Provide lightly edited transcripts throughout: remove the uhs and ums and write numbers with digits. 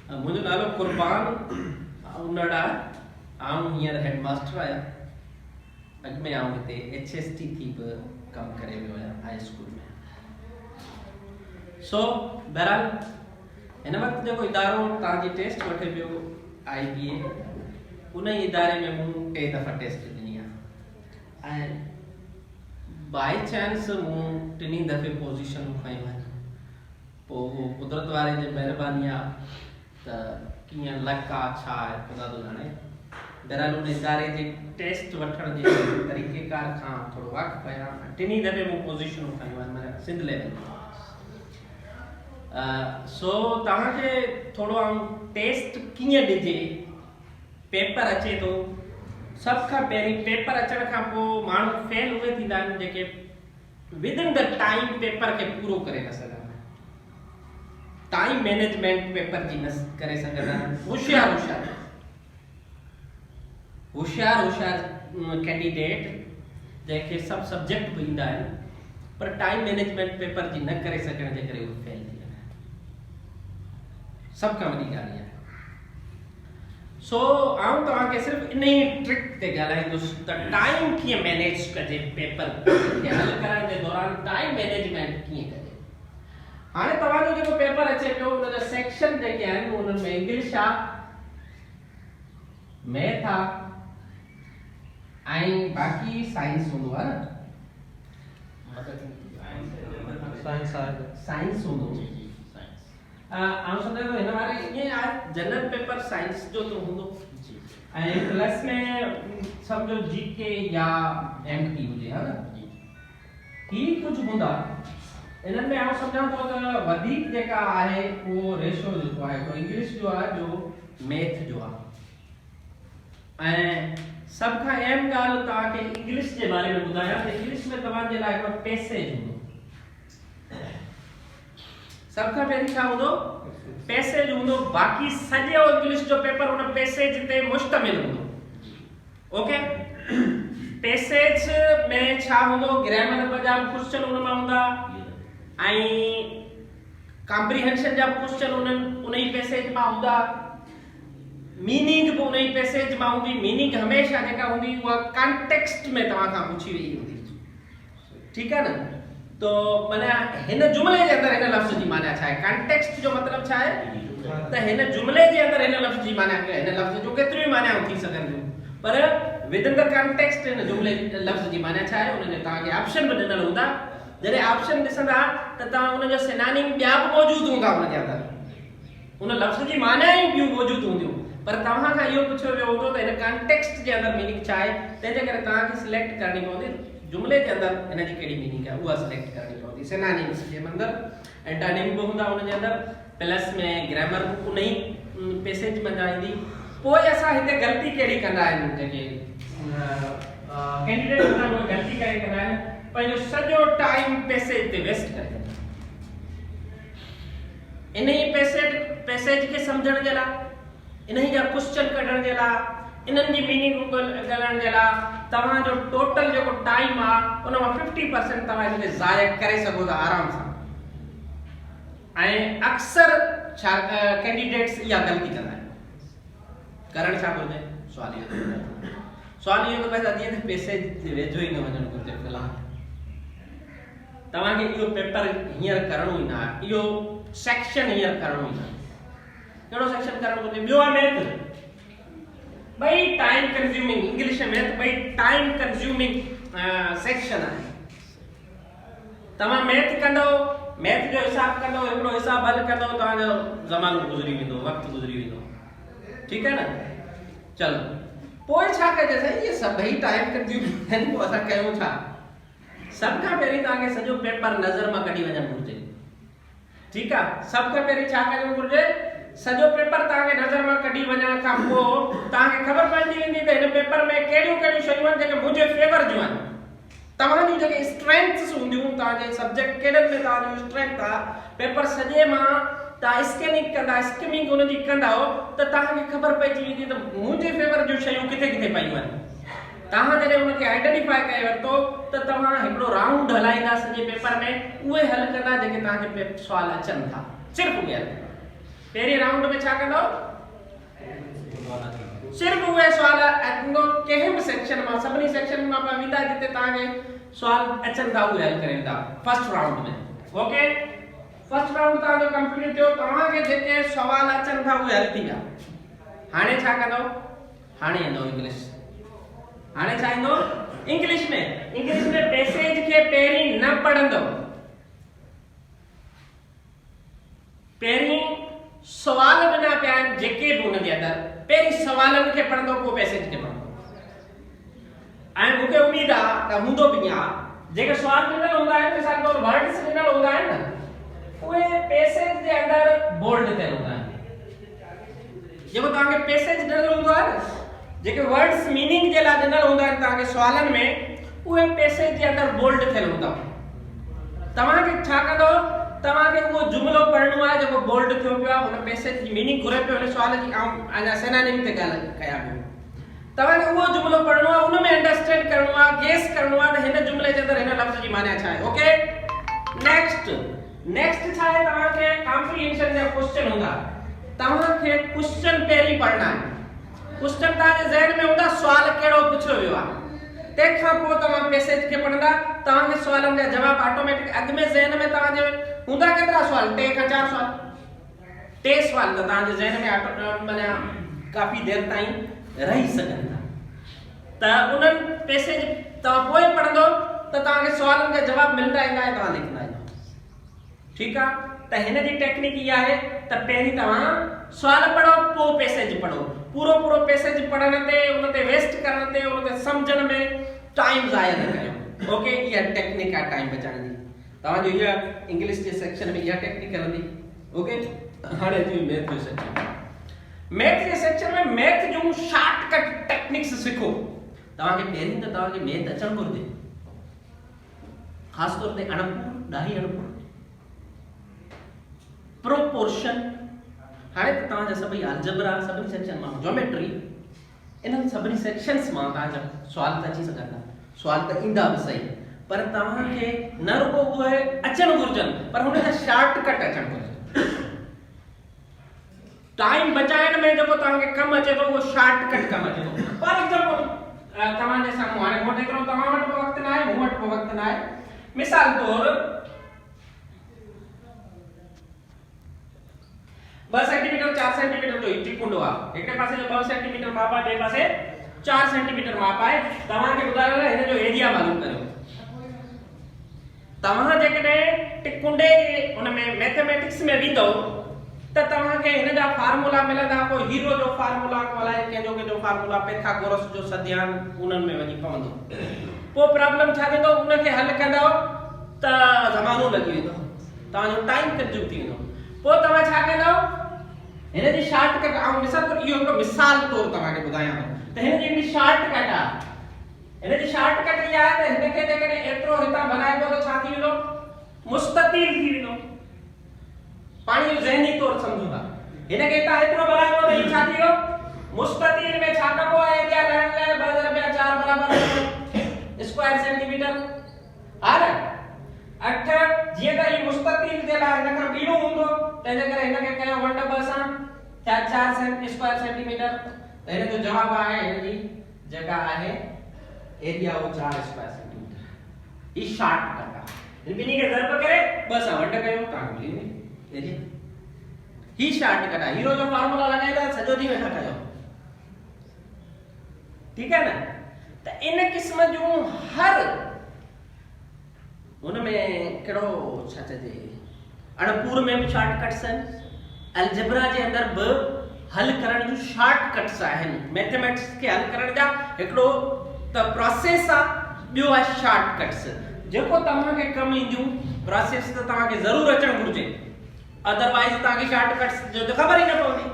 मुझे नालो कुर्बान उन्नड़ा आऊं हींअर हेडमास्टर आहियां। अॼु में आऊं हिते HST थी बि कमु करे वियो आहियां हाई स्कूल में। सो बहरहाल हिन वक़्तु जेको इदारो तव्हांजी टेस्ट वठे पियो IBA, उन ई इदारे में मूं टे दफ़ा टेस्ट ॾिनी आहे ऐं बाई चांस मूं टिनी दफ़े पोज़ीशनूं खयूं आहिनि। पोइ उहो कुदरत वारे जी महिरबानी आहे त कीअं लक आहे छा आहे ख़ुदा थो ॼाणे। बहरहाल उन इदारे जे टेस्ट वठण जे तरीक़ेकार खां थोरो वाक़ुफ़ु आहियां। टिनी दफ़े मूं पोज़ीशनूं खयूं आहिनि माना सिंध लेवल। सो तव्हांखे थोरो आऊं टेस्ट कीअं ॾिजे, पेपर अचे थो। सभ खां पहिरीं पेपर अचण खां पोइ माण्हू फेल उहे थींदा आहिनि जेके विदिन द टाइम पेपर खे पूरो करे न सघंदा। टाइम मैनेजमेंट पेपर जी न करे सघंदा आहिनि। होशियार कैंडिडेट जंहिंखे सभु सब्जेक्ट बि ईंदा आहिनि पर टाइम मैनेजमेंट पेपर जी न करे सघण जे करे उहे फेल थी वेंदा आहिनि। सभ खां वॾी ॻाल्हि इहा आहे। सो आऊं तव्हांखे सिर्फ़ु इन ई ट्रिक ते ॻाल्हाईंदुसि त टाइम कीअं मैनेज कजे, पेपर खे हल करण जे दौरान टाइम मैनेजमेंट कीअं कजे। हाणे तव्हांजो जेको पेपर अचे पियो उनजा सेक्शन जेके आहिनि उन्हनि में इंग्लिश आहे, मैथ आहे ऐं बाक़ी साइंस हूंदो आहे न, साइंस हूंदो। आऊं सम्झां थो हिन वारे ईअं आहे जनरल पेपर साइंस जो तो हूंदो ऐं प्लस में सम्झो GK या MT हुजे, हा न, ही कुझु हूंदा। इन्हनि में आऊं सम्झां थो त वधीक जेका आहे उहो रेशो जेको आहे हिकिड़ो इंग्लिश जो आहे जो मैथ जो आहे। ऐं सभ खां अहम ॻाल्हि तव्हांखे इंग्लिश जे बारे में ॿुधायां त इंग्लिश में तव्हांजे लाइ हिकिड़ो पैसेज हूंदो। सभ खां पहिरीं छा हूंदो? पैसेज हूंदो। बाक़ी सॼो इंग्लिश जो पेपर उन पैसेज ते मुश्तमिल हूंदो। ओके, पैसेज में छा हूंदो? ग्रामर जा क्वेश्चन उन में हूंदा ऐं कॉम्प्रिहेंशन जा क्वेश्चन उन ई पैसेज में हूंदा। मीनिंग भी उन ही पैसेज में हूंदी। मीनिंग हमेशा जेका हूंदी उहा कॉन्टेक्स्ट में तव्हां खां पुछी वई हूंदी। ठीक है ना? तो माना हिन जुमले जे अंदर हिन लफ्ज़ जी माना छा आहे? कॉन्टेक्स्ट जो मतलब छा आहे त हिन जुमले जे अंदर हिन लफ्ज़ जी माना हिन लफ्ज़ जो केतिरी मानाऊं थी सघनि थियूं पर विद इन द कॉन्टेक्स्ट हिन जुमले लफ्ज़ जी माना छा आहे उन जे तव्हांखे ऑप्शन भी ॾिनल हूंदा। जॾहिं ऑप्शन ॾिसंदा त तव्हां उन जा सिनानिम ॿिया बि मौजूद हूंदा उन जे अंदर, उन लफ्ज़ जी माना ई ॿियूं मौजूद हूंदियूं पर तव्हां खां इहो पुछियो वियो हूंदो त हिन कॉन्टेक्स्ट जे अंदर मीनिंग छा आहे। तंहिंजे करे तव्हांखे सिलेक्ट करणी पवंदी जुमले जे अंदर हिन जी कहिड़ी मीनिंग आहे उहा सिलेक्ट करणी पवंदी। सिनानिम्स जे अंदर एंटोनिम बि हूंदा उन जे अंदर, प्लस में ग्रामर उन ई पैसेज में ईंदी। पोइ असां हिते ग़लती कहिड़ी कंदा आहियूं जेके कैंडिडेट हूंदा आहिनि उहे ग़लती कहिड़ी कंदा आहिनि, पंहिंजो सॼो टाइम पैसेज ते वेस्ट करे छॾींदा। इन ई पैसेज खे सम्झण जे लाइ, इन ई जा क्वेश्चन कढण जे लाइ, इन्हनि जी मीनिंग ॻाल्हाइण जे लाइ तव्हांजो टोटल जेको टाइम आहे उन मां 50% तव्हां हिन ते ज़ाया करे सघो था आराम सां। ऐं अक्सर छा कैंडिडेट्स इहा ग़लती कंदा आहिनि। करण छा घुरिजे? सवाल इहो त बसि अॼु ते पैसेज ते वेझो ई न वञणु घुरिजे। फ़िलहाल तव्हांखे इहो पेपर हींअर करणो ई न आहे, इहो सेक्शन हींअर करणो ई न आहे। कहिड़ो सेक्शन करणो घुरिजे? ॿियो आहे मैथ। ॿई टाइम कंज्यूमिंग, इंग्लिश ऐं मैथ ॿई टाइम कंज्यूमिंग सेक्शन आहे। तव्हां मैथ कंदो, मैथ जो हिसाब कंदो, हिकिड़ो हिसाब हल कंदो, तव्हांजो ज़मानो गुज़री वेंदो, वक़्तु गुज़री वेंदो। ठीक है ना? चलो पोइ छा कजे? साईं इहे सभई टाइम कंज्यूमिंग आहिनि, पोइ असां कयूं छा? सभ खां पहिरीं तव्हांखे सॼो पेपर नज़र मां कढी वञणु घुरिजे। ठीक आहे? सभ खां पहिरीं छा करणु घुरिजे? सॼो पेपर तव्हांखे नज़र मां कढी वञण खां पोइ तव्हांखे ख़बर पइजी वेंदी त हिन पेपर में कहिड़ियूं कहिड़ियूं शयूं आहिनि जेके मुंहिंजे फेवर जूं आहिनि। तव्हांजूं जेके स्ट्रेंथ्स हूंदियूं, तव्हांजे सब्जेक्ट केॾनि में तव्हांजो स्ट्रेंथ आहे, पेपर सॼे मां तव्हां स्कैनिंग कंदा, स्किमिंग हुनजी कंदा त तव्हांखे ख़बर पइजी वेंदी त मुंहिंजे फेवर जूं शयूं किथे किथे पयूं आहिनि। तव्हां जॾहिं हुनखे आइडेंटिफाई करे वरितो त तव्हां हिकिड़ो राउंड हलाईंदा सॼे पेपर में, उहे हल कंदा जेके तव्हांखे सुवाल अचनि था, सिर्फ़ु उहे हल। पहिरीं राउंड में छा कंदो सिर्फ उहे सवाल अचंदो कंहिं बि सेक्शन मां सभिनी सेक्शन मां पाण वेंदा जिते तव्हांखे सवाल अचनि था उहे हल करें था फर्स्ट राउंड में ओके फर्स्ट राउंड तव्हांजो कंप्लीट थियो तव्हांखे जेके सवाल अचनि था उहे हल थी विया हाणे छा कंदो हाणे ईंदो इंग्लिश हाणे छा ईंदो इंग्लिश में पैसेज खे पहिरीं न पढ़ंदो पहिरीं सवाल ॾिना पिया आहिनि जेके बि हुनजे अंदरि पहिरीं सवालनि खे पढ़ंदो पोइ पैसेज खे पढ़ंदो ऐं मूंखे उमेद आहे त हूंदो बि आहे जेके सवाल ॾिनल हूंदा आहिनि मिसाल तौर वर्ड्स ॾिनल हूंदा आहिनि न उहे पैसेज जे अंदरि बोल्ड थियल हूंदा आहिनि जेको तव्हांखे पैसेज ॾिनल हूंदो आहे न जेके वर्ड्स मीनिंग जे लाइ ॾिनल हूंदा आहिनि तव्हांखे सवालनि में उहे पैसेज जे अंदरि बोल्ड थियल हूंदा तव्हांखे छा कंदो तव्हांखे उहो जुमिलो पढ़णो आहे जेको बोल्ड थियो पियो आहे हुन पैसेज जी मीनिंग घुरे पियो हुन सवाल जी अञा सिनोनिम ते ॻाल्हि कया पियो तव्हांखे उहो जुमिलो पढ़णो आहे उन में अंडरस्टैंड करणो आहे गेस करणो आहे त हिन जुमिले जे अंदरि हिन लफ़्ज़ जी माना छा आहे ओके नेक्स्ट छा आहे तव्हांखे कॉम्प्रिहेंशन जा क्वेश्चन हूंदा तव्हांखे क्वेश्चन पहिरीं पढ़ना आहे क्वेश्चन तव्हांजे ज़हन में हूंदा सवाल कहिड़ो पुछियो वियो आहे तंहिंखां पोइ तव्हां पैसेज खे पढ़ंदा तव्हांखे सवालनि जा जवाब ऑटोमेटिक अॻ में ज़हन में तव्हांजे हूंदा केतिरा सवाल 3 खां 4 सवाल 3 सवाल त तव्हांजे ज़हन में माना काफ़ी देर ताईं रही सघनि था त उन्हनि पैसेज तव्हां पोइ पढ़ंदो त तव्हांखे सवालनि जा जवाब मिलंदा ईंदा ऐं तव्हां लिखंदा ईंदा ठीकु आहे त हिन जी टेक्निक इहा आहे त पहिरीं तव्हां सवाल पढ़ो पोइ पैसेज पढ़ो पूरो पैसेज पढ़ण ते उन ते वेस्ट करण ते उन ते सम्झण में टाइम ज़ाया न कयो ओके इहा टेक्निक आहे टाइम बचाइण जी तव्हांजो इहा इंग्लिश जे सेक्शन में इहा टेक्निक हलंदी ओके हाणे अची मैथ जे सेक्शन में मैथ जूं शॉर्टकट टेक्निक्स सिखो तव्हांखे पहिरीं त तव्हांखे मैथ अचणु घुरिजे ख़ासि तौर ते अणपुर ॾाही अणपुर प्रोपोर्शन हाणे त तव्हांजा सभई अलजेब्रा सभिनी सेक्शन मां ज्योमेट्री इन्हनि सभिनी सेक्शन्स मां तव्हांजा सवाल त अची सघनि था सवाल त ईंदा बि सही पर तव्हांखे न रुगो उहे अचणु घुरिजनि पर हुन जा शॉर्टकट अचणु घुरिजनि टाइम बचाइण में जेको तव्हांखे कमु अचे थो उहो शॉर्टकट कमु अचे थो फॉर एग्जांपल तव्हांजे साम्हूं हाणे घोट हिकिड़ो तव्हां वटि बि वक़्तु न आहे मूं वटि बि वक़्तु न आहे मिसाल तौर 2 सेंटीमीटर 4 सेंटीमीटर जो हिकु कुंडो आहे हिकिड़े पासे जो 2 सेंटीमीटर माप आहे ॿिए पासे 4 सेंटीमीटर माप आहे तव्हांखे ॿुधायो हिन जो एरिया मालूम करियो तव्हां जेकॾहिं टिकुंडे उन में मैथमेटिक्स में वेंदो त तव्हांखे हिन जा फार्मूला मिलंदा कोई हीरो जो फार्मूला को अलाए कंहिंजो फार्मूला पैथागोरस जो सध्यान उन्हनि में वञी पवंदो पोइ प्रॉब्लम छा थींदो उनखे हल कंदो त ज़मानो लॻी वेंदो तव्हांजो टाइम कंज्यूम थी वेंदो पोइ तव्हां छा कंदो हिन जी शॉर्टकट ऐं मिसाल तौर इहो हिकिड़ो मिसाल तौर तव्हांखे ॿुधायां थो त हिन जी हिकिड़ी शॉर्टकट आहे हिन जी शॉर्टकट इहा आहे त हिनखे जेकॾहिं एतिरो हितां बनाइबो त छा थी वेंदो मुस्ततील थी वेंदो पाणी जो ज़हनी तौर सम्झो था हिनखे हितां एतिरो बनाइबो त हीअ छा थी वियो मुस्ततील में छा कबो आहे एरिया लहण लाइ 4 बराबर स्क्वायर सेंटीमीटर हा न 8 जीअं त हीअ मुस्ततील जे लाइ हिन खां ॿीणो हूंदो तंहिंजे करे हिनखे कयो 1/2 सां 4 स्क्वायर सेंटीमीटर त हिन जो जवाब आहे हिन जी जेका आहे एरिया वो 4 स्क्वायर सेंटीमीटर ई शॉर्टकट आहे इन ॿिन्ही खे ज़र्ब करे 2 सां वंड कयो तव्हां मिली एरिया ही शॉर्टकट आहे हीरो जो फार्मूला लॻाईंदा सॼो ॾींहुं वेठा कयो ठीक है ना त इन किस्म जूं हर उनमें कहिड़ो छा चइजे अणपुर में भी शॉर्टकट्स आहिनि अलजेब्रा जे अंदर बि हल करण जूं शॉर्टकट्स आहिनि मैथमेटिक्स के हल करण जा हिकिड़ो त प्रोसेस आहे ॿियो आहे शॉर्टकट्स जेको तव्हांखे कम ईंदियूं प्रोसेस त तव्हांखे ज़रूर अचणु घुरिजे अदरवाइज तव्हांखे शॉर्टकट्स जो त ख़बर ई न पवंदी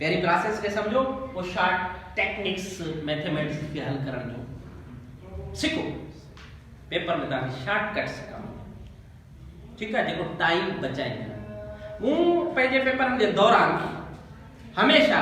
पहिरीं प्रोसेस खे सम्झो पोइ शॉर्ट टेक्निक्स मैथमेटिक्स के हल करण जो सिखो पेपर में तव्हांखे शॉर्टकट्स कम ठीक है जेको टाइम बचाईंदा मूं पंहिंजे पेपरनि जे दौरान हमेशा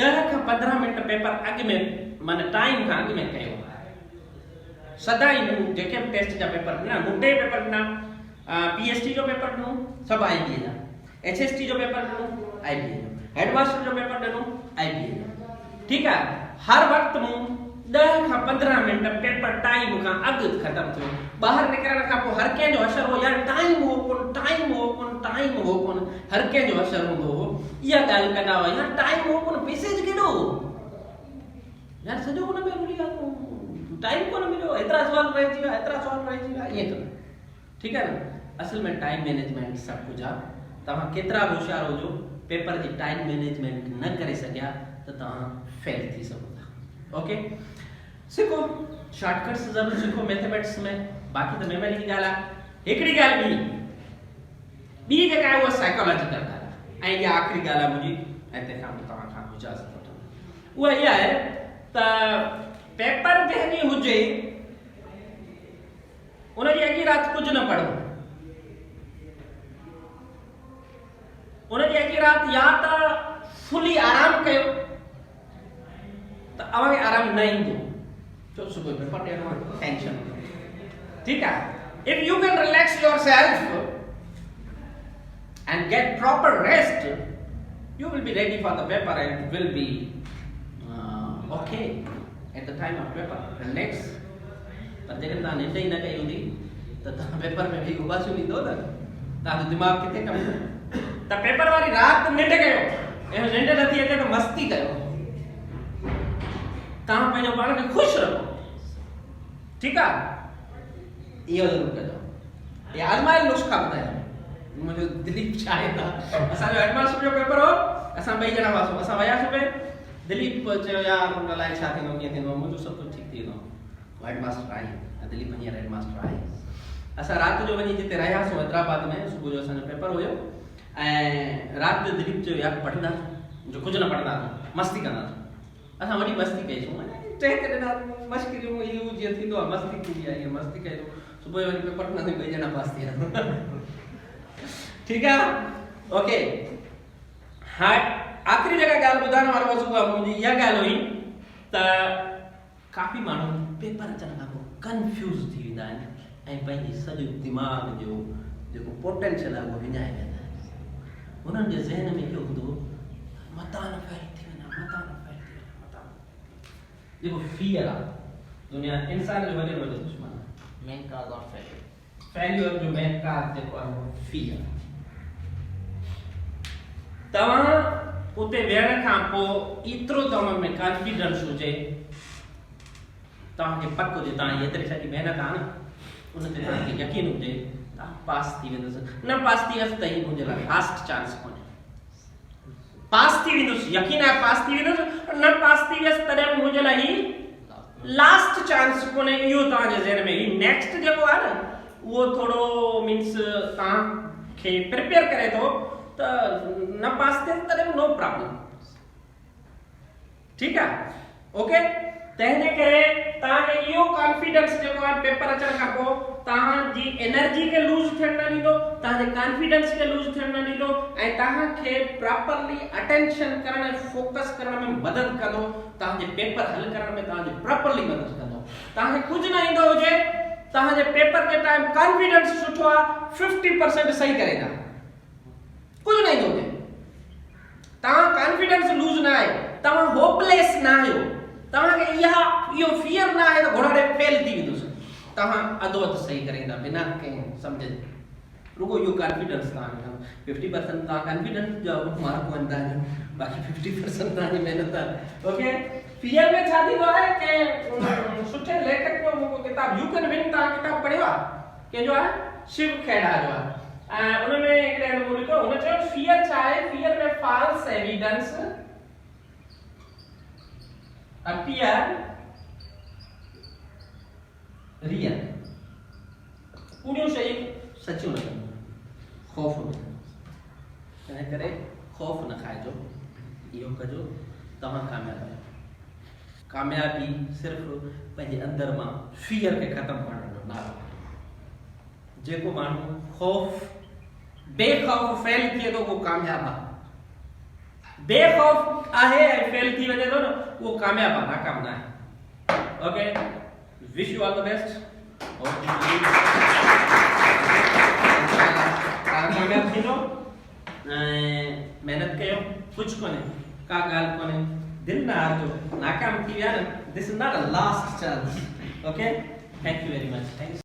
10 खां 15 मिनट पेपर अॻु में माने टाइम खां अॻु में कयो सदाई मूं जेके बि टेस्ट जा पेपर ॾिना मूं 2 पेपर ॾिना पीएचडी जो पेपर ॾिनो सभु आईबीए जा HST जो पेपर ॾिनो IBA जो, हेडमास्टर जो पेपर ॾिनो IBA जो, ठीकु आहे। हर वक़्तु मूं 10 खां 15 मिंट पेपर टाइम खां अॻु ख़तमु थियो। ॿाहिरि निकिरण खां पोइ हर कंहिंजो असरु हो, यार टाइम हो कोन, टाइम हो कोन, टाइम हो कोन, हर कंहिंजो असरु हूंदो हो। इहा ॻाल्हि कंदा हुआ, यार टाइम हो कोन, मैसेज केॾो यार सॼो हुन में रुली वियो, टाइम कोन मिलियो, एतिरा सवाल रहिजी विया, एतिरा सवाल रहिजी विया, ईअं कंदा, ठीकु आहे न। असल में टाइम मैनेजमेंट सभु कुझु आहे। तव्हां केतिरा बि होशियारु हुजो, पेपर जी टाइम मैनेजमेंट न करे सघिया त तव्हां फेल थी सघो था। ओके, सिखो शॉर्टकट्स ज़रूरु सिखो मैथमेटिक्स में, बाक़ी त मेमोरी जी ॻाल्हि आहे। हिकिड़ी ॻाल्हि ॿी जेका आहे उहा साइकोलॉजिकल ॻाल्हि आहे, ऐं इहा आख़िरी ॻाल्हि आहे मुंहिंजी, ऐं तंहिंखां पोइ तव्हां खां इजाज़त वठंदुमि। उहा इहा आहे त पेपर जंहिं ॾींहुं हुजे उन जी अॻी राति कुझु न पढ़ो, उन जी अॻी राति या त फुली आराम कयो त अव्हांखे आराम न ईंदो, छो सुबुह पेपर ॾियणो आहे, टेंशन, ठीकु आहे। If you can relax yourself and get proper rest, you will be ready for the paper and will be okay at the time of paper. Relax. पर जेकॾहिं तव्हां निंड ई न कई हूंदी त तव्हां पेपर में बि उबासियूं ॾींदो न, तव्हांजो दिमाग़ किथे कमु कंदो। त पेपर वारी राति निंड कयो, ऐं निंड नथी अचे त मस्ती कयो, तव्हां पंहिंजो पाण खे ख़ुशि रखो, ठीकु आहे। इहो ज़रूरु कजो, इहा आज़मायल नुस्ख़ा ॿुधायो। मुझे दिलीप चाहे था, असांजो हेडमास्टर जो पेपर हो, असां ॿई ॼणा हुआसीं, असां वियासीं पे, दिलीप चयो यार हुन लाइ छा थींदो कीअं थींदो, मुंहिंजो सभु कुझु ठीकु थी वेंदो। हेडमास्टर आई, दिलीप हींअर हेडमास्टर आहे। असां राति जो वञी जिते रहियासीं हैदराबाद में, सुबुह जो असांजो पेपर हुयो, ऐं राति जो दिलीप चयो यार पढ़ंदासीं, जो कुझु न पढ़ंदासीं, मस्ती कंदासीं। असां वॾी मस्ती कईसीं, टेक ॾिना, मश्किरियूं इहो जीअं थींदो आहे, मस्ती थींदी आहे, ईअं मस्ती कई। सुबुह जो वञी पेपर ॾिनासीं, ॿई ॼणा पास थी विया, ठीकु आहे। ओके, हाणे आख़िरी जेका ॻाल्हि ॿुधाइण वारो हुअसि उहा मुंहिंजी इहा ॻाल्हि हुई त काफ़ी माण्हू पेपर अचण खां पोइ कंफ्यूज़ थी वेंदा आहिनि ऐं पंहिंजी सॼो दिमाग़ जो जेको पोटेंशियल आहे उहो विञाए वेंदा आहिनि। हुननि जे ज़हन में इहो हूंदो मता न फेल थी वञा, मता न फेल थी वञा, मता जेको फियर आहे, दुनिया इंसान जो वॾे में वॾो दुश्मन आहे। मेन काज़ ऑफ फेल्यूर जो मेन काज़ जेको आहे उहो फियर आहे। तव्हां उते वेहण खां पोइ एतिरो तव्हां में कॉन्फिडेंस हुजे, तव्हांखे पक हुजे तव्हां एतिरी सॼी महिनत आहे न, उन ते तव्हांखे यकीन हुजे तव्हां पास थी वेंदुसि। न पास थी वियसि त ही मुंहिंजे लाइ लास्ट चांस कोन्हे, पास थी वेंदुसि, यकीन आहे पास थी वेंदुसि, न पास थी वियसि तॾहिं बि मुंहिंजे लाइ ही लास्ट चांस कोन्हे, इहो तव्हांजे ज़हन में। ही नेक्स्ट जेको आहे न उहो थोरो मीन्स तव्हांखे प्रिपेयर करे थो त न पास थिए तॾहिं नो प्रॉब्लम, ठीकु आहे। ओके, तंहिंजे करे तव्हांखे इहो कॉन्फिडेंस जेको आहे पेपर अचण खां पोइ तव्हांजी एनर्जी खे लूज़ थियण न ॾींदो, तव्हांजे कॉन्फिडेंस खे लूज़ थियण न ॾींदो, ऐं तव्हांखे प्रॉपरली अटेंशन करण ऐं फोकस करण में मदद कंदो, तव्हांजे पेपर हल करण में तव्हांजी प्रॉपरली मदद कंदो। तव्हांखे कुझु न ईंदो हुजे, तव्हांजे पेपर जे टाइम कॉन्फिडेंस सुठो आहे, 50% सही करे था, कुझु न ईंदो हुजे, तव्हां कॉन्फिडेंस लूज़ न आहे, तव्हां होपलेस न आहियो, तव्हांखे इहो फियर न आहे त घोड़ाड़े फेल थी वेंदुसि, तव्हां अधो अधु सही करे ईंदा बिना कंहिं सम्झ जे, रुगो इहो कॉन्फिडेंस तव्हांखे 50% तव्हां कॉन्फिडेंस जो मार्क वञंदा आहिनि, बाक़ी 50% तव्हांजी महिनत आहे। ओके, फियर में छा थींदो आहे कि सुठे लेखक जो किताब यू कैन विन तव्हां किताब पढ़ियो आहे, कंहिंजो आहे, शिव खेड़ा जो आहे, ऐं उन में हिकिड़े नमूने लिखो, हुन चयो फियर छा आहे, फियर में फॉल्स एविडेंस अपीयर रियल, कूड़ियूं शयूं सचियूं लॻंदियूं, ख़ौफ़ न, तंहिं करे ख़ौफ़ न खाइजो, इहो कजो, तव्हां कामयाब आहियो। कामयाबी सिर्फ़ु पंहिंजे अंदर मां फियर खे ख़तमु करण जो नालो। जेको माण्हू ख़ौफ़ बेखौफ़ फेल थिए थो उहो कामयाबु आहे, बेखौफ़ आहे ऐं फेल थी वञे थो न उहो कामयाबु आहे, नाकाम न आहे। Okay, wish you all the best, कामयाबु थींदो। मेहनत कयो कुछ कोने का गाल कोने दिल ना हारजो नाकाम थी विया न this is not a last chance okay thank you very much thank